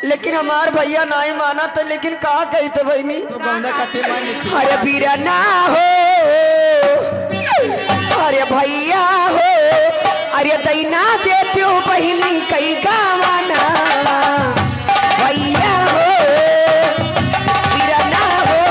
लेकिन हमार भैया नहीं माना तो लेकिन का कहते बहनी अरे बीरा ना हो अरे भैया हो अरे दैना से त्यों बहनी कई गावाना भैया हो बीरा ना हो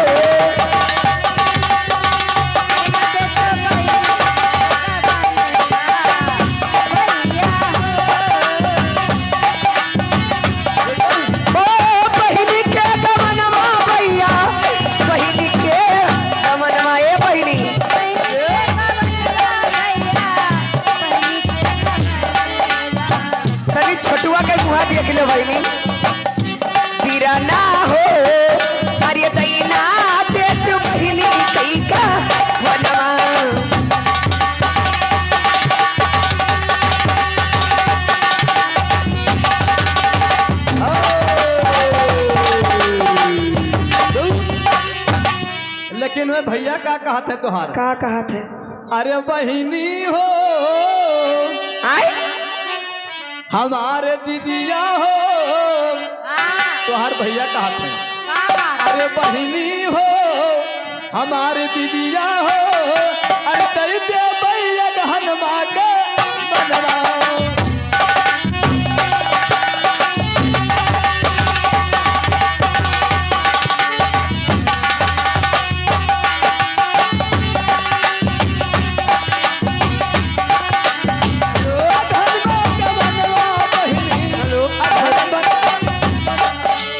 छोटुआ के मुहा देख ले बहनी पीरा ना हो अरे दैना दे तू बहनी कई का वनवा लेकिन वे भैया का कहा थे तुहार का कहा थे अरे बहिनी हो आए हमारे दीदिया हो तुहार भैया कहा थे अरे बहिनी हो हमारे दीदिया हो